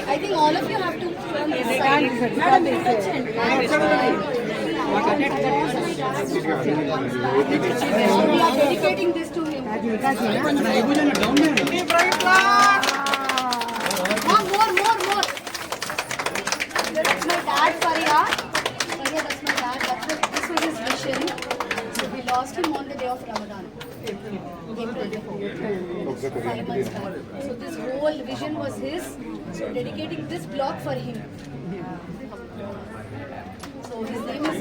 I think all of you have to from this side. Madam, we are dedicating this to him. More. That's my dad, Faria. That's my dad. This was his vision. We lost him on the day of Ramadan. April 5 months back. So this whole vision was his. So dedicating this block for him. So his name is.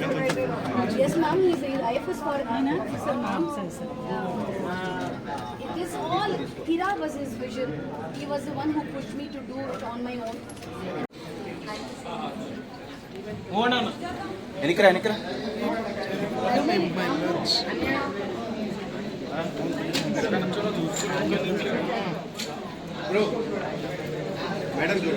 Yes, ma'am. His life is for Officer, ma'am. It is all. Hira was his vision. He was the one who pushed me to do it on my own. Enikra. Bro, madam jo.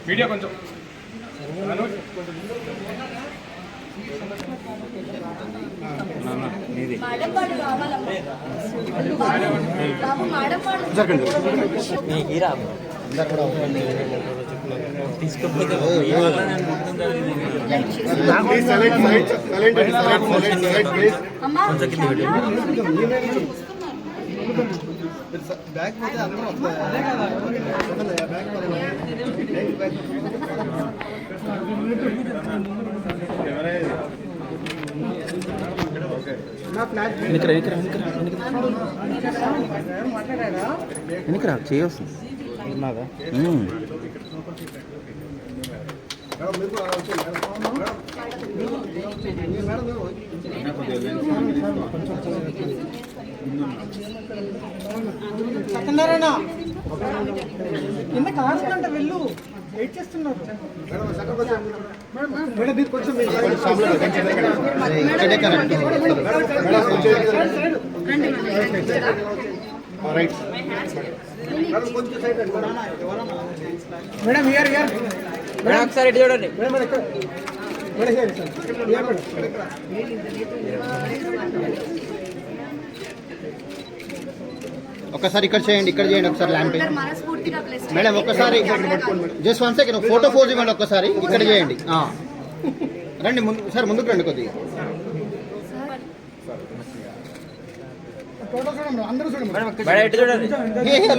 Media కొంచెం bag పోతే అందరూ ఎనికరా చేయొస్తుంది ఉన్నాదా సత్యనారాయణ కింద కాస్తంట వెళ్ళు wait చేస్తున్నారు madam మీరు కొంచెం madam here madam ఒకసారి ఇటు చూడండి ఒకసారి ఇక్కడ చేయండి ఒకసారి ల్యాంప్ మేడం ఒక్కసారి జస్ట్ 1 సెకండ్ ఫోటో పోజ్ ఇవ్వండి ఒక్కసారి ఇక్కడ చేయండి రండి ముందు సార్ ముందుకు రండి కొద్దిగా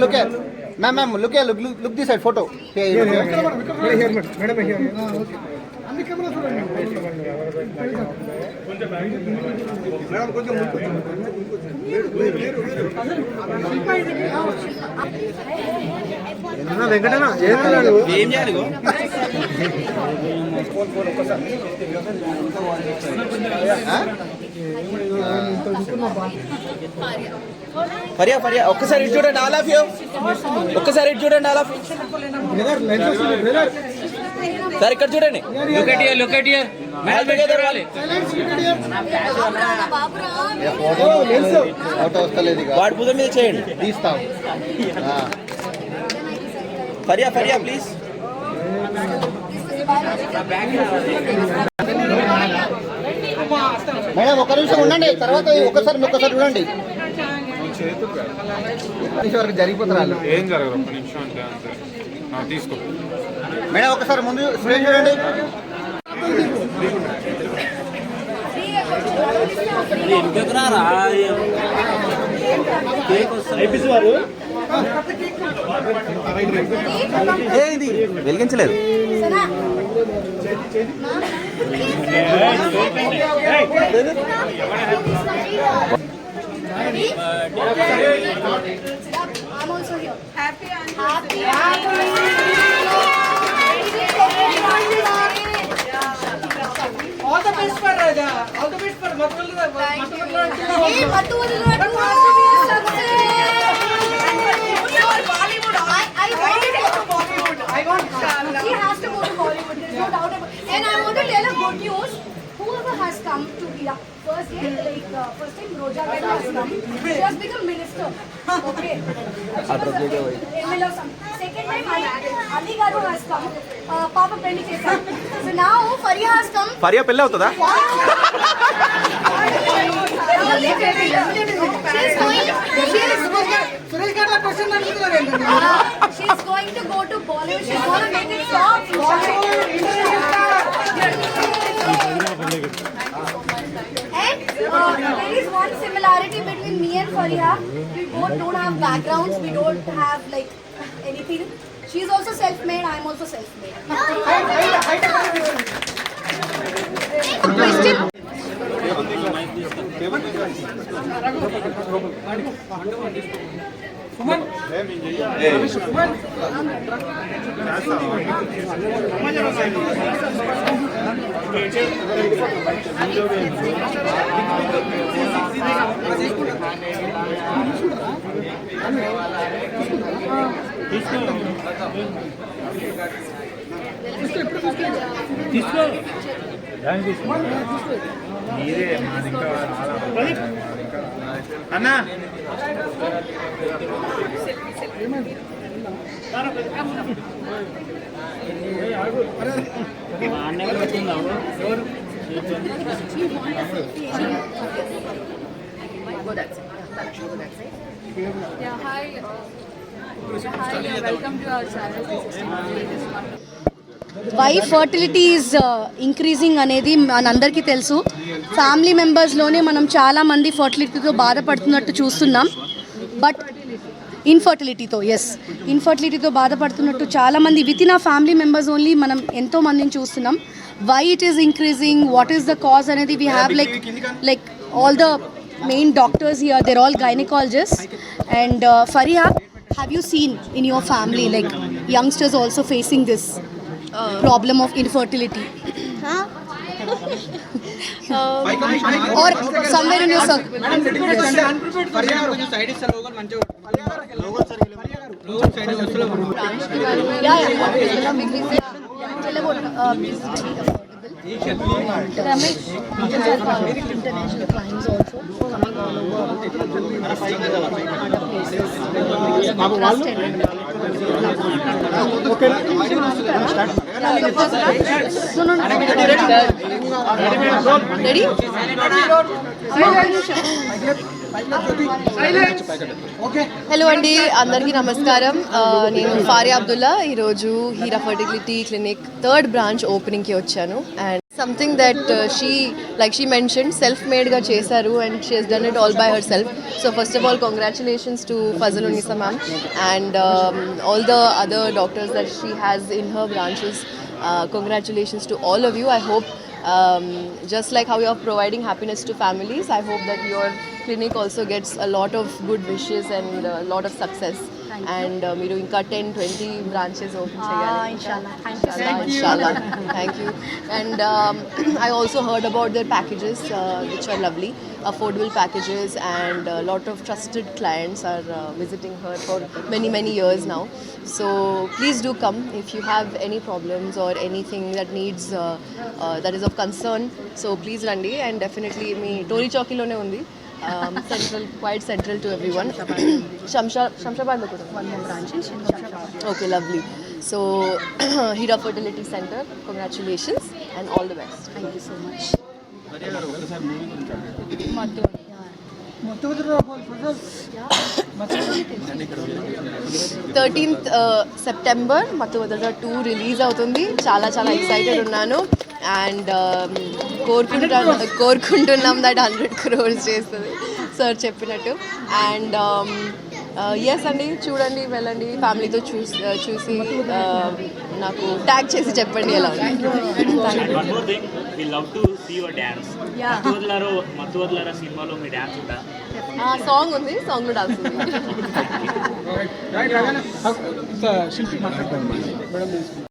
look ma'am look the side photo వెంకటనా ఏం చేయాలి ఫరియా ఒక్కసారి ఇటు చూడండి ఆల్ ఆఫ్ యూ ఒక్కసారి ఇటు చూడండి ఆల్ ఆఫ్ సార్ ఇక్కడ చూడండి ఫోటో వస్తలేదు వాడి భుజం మీద చేయండి తీస్తాం ఫరియా ప్లీజ్ మేడం ఒక్క నిమిషం ఉండండి తర్వాత ఒక్కసారి చూడండి వరకు జరిగిపోతారు ఏం జరగదు ఒక్క నిమిషం అంటే తీసుకో మేడం ఒకసారి ముందు స్క్రీన్ చూడండి ఏంది వెలిగించలేదు All the best for Raja. All the best for Matwal. Pooja has come. She has become minister. Okay. Second time, Ali Garu has come. Papa Pendi Chesam. So now Faria has come. Faria పెళ్ళి అవుతుందా? She's going to go to Bollywood. She's going to make it stop. And there is one similarity between me and Faria. We both don't have backgrounds. We don't have like anything. She's also self-made. I'm also self-made. Question. అన్నా Yeah, hi. Welcome to our channel. Why fertility is increasing అనేది మనందరికీ తెలుసు. Family మెంబర్స్లోనే మనం చాలామంది ఫర్టిలిటీతో బాధపడుతున్నట్టు చూస్తున్నాం. But ఇన్ఫర్టిలిటీతో బాధపడుతున్నట్టు చాలామంది with in a family members only మనం ఎంతో మందిని చూస్తున్నాం. Why it is increasing, what is the cause అనేది we have like all the main doctors here, they're all gynecologists. And Faria, have you seen in your family like youngsters also facing this problem of infertility? Or somewhere in your circle? International clients also coming all over. Hello అండి, అందరికీ నమస్కారం. నేను ఫారియా అబ్దుల్లా. ఈరోజు Heera fertility clinic 3rd branch ఓపెనింగ్కి వచ్చాను. And something that she mention self మేడ్గా చేశారు and she has done it all by herself. So first of all congratulations to Fazal Unnisa ma'am and all the other doctors that she has in her branches. Congratulations to all of you. I hope just like how you are providing happiness to families, I hope that your clinic also gets a lot of good wishes and a lot of success. And మీరు ఇంకా 10-20 branches open చేయాలి. Inshallah. Thank you so much. Inshallah. Thank you. And I also heard about their packages, which are lovely, affordable packages, and a lot of trusted clients are visiting her for many years now. So please do come if you have any problems or anything that needs that is of concern. So please randi, and definitely me Tori Chowki lone undi. Quite central to everyone. Shamshabad lo kuda one more branch in Shamshabad. Okay, lovely. So Hira Fertility Center, congratulations and all the best. Thank you so much. 13th September మత్తువదల 2 release అవుతుంది. చాలా excited ఉన్నాను. And కోరుకుంటున్నాం that 100 crores చేస్తుంది sir చెప్పినట్టు. And yes అండి, చూడండి, వెళ్ళండి, ఫ్యామిలీతో చూసి నాకు ట్యాగ్ చేసి చెప్పండి ఎలా ఉంది. We love to see your dance. Mathuvadalara సినిమాలో మీ డాన్స్ ఉందా? సాంగ్ ఉంది, సాంగ్లో డాన్స్ ఉంది.